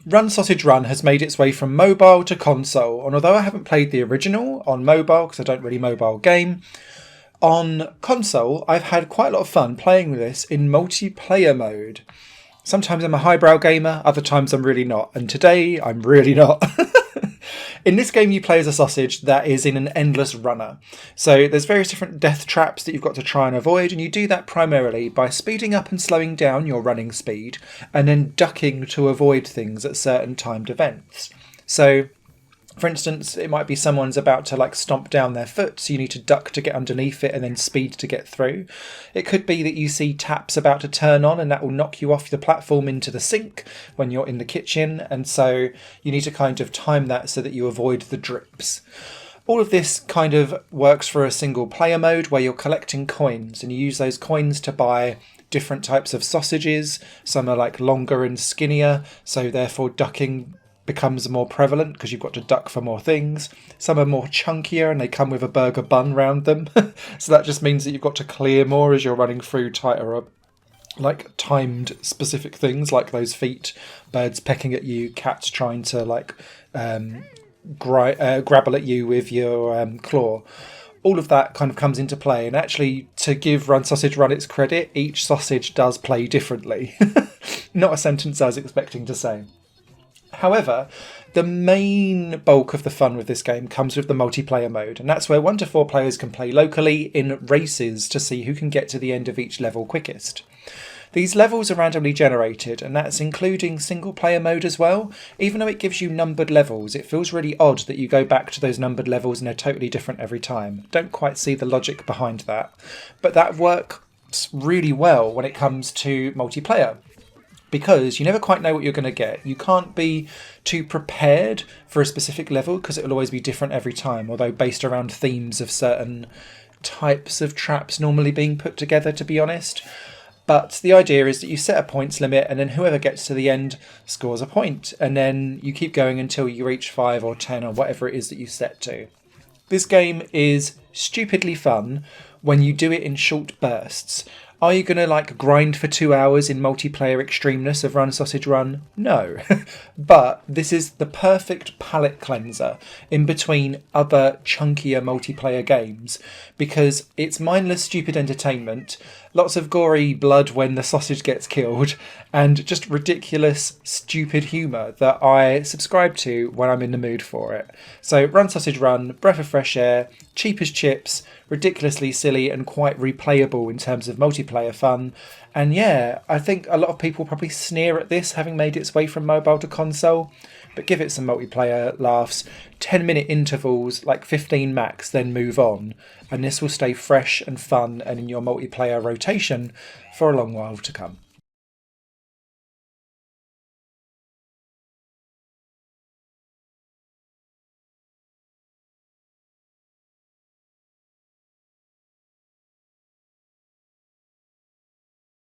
Run Sausage Run has made its way from mobile to console, and although I haven't played the original on mobile because I don't really mobile game, on console I've had quite a lot of fun playing with this in multiplayer mode. Sometimes I'm a highbrow gamer, other times I'm really not, and today I'm really not. In this game, you play as a sausage that is in an endless runner. So there's various different death traps that you've got to try and avoid, and you do that primarily by speeding up and slowing down your running speed, and then ducking to avoid things at certain timed events. So, for instance, it might be someone's about to stomp down their foot, so you need to duck to get underneath it and then speed to get through. It could be that you see taps about to turn on and that will knock you off the platform into the sink when you're in the kitchen, and so you need to kind of time that so that you avoid the drips. All of this kind of works for a single player mode where you're collecting coins, and you use those coins to buy different types of sausages. Some are longer and skinnier, so therefore ducking becomes more prevalent because you've got to duck for more things. Some are more chunkier and they come with a burger bun round them. So that just means that you've got to clear more as you're running through tighter, timed specific things like those feet, birds pecking at you, cats trying to grabble at you with your claw. All of that kind of comes into play, and actually, to give Run Sausage Run its credit, each sausage does play differently. Not a sentence I was expecting to say. However, the main bulk of the fun with this game comes with the multiplayer mode, and that's where 1 to 4 players can play locally in races to see who can get to the end of each level quickest. These levels are randomly generated, and that's including single player mode as well. Even though it gives you numbered levels, it feels really odd that you go back to those numbered levels and they're totally different every time. Don't quite see the logic behind that, but that works really well when it comes to multiplayer, because you never quite know what you're going to get. You can't be too prepared for a specific level because it will always be different every time, although based around themes of certain types of traps normally being put together, to be honest. But the idea is that you set a points limit, and then whoever gets to the end scores a point, and then you keep going until you reach 5 or 10 or whatever it is that you set to. This game is stupidly fun when you do it in short bursts. Are you going to grind for 2 hours in multiplayer extremeness of Run Sausage Run? No. But this is the perfect palate cleanser in between other chunkier multiplayer games, because it's mindless stupid entertainment, lots of gory blood when the sausage gets killed, and just ridiculous stupid humour that I subscribe to when I'm in the mood for it. So Run Sausage Run, breath of fresh air, cheap as chips, ridiculously silly and quite replayable in terms of multiplayer fun. And yeah, I think a lot of people probably sneer at this having made its way from mobile to console, but give it some multiplayer laughs, 10-minute intervals, 15 max, then move on, and this will stay fresh and fun and in your multiplayer rotation for a long while to come.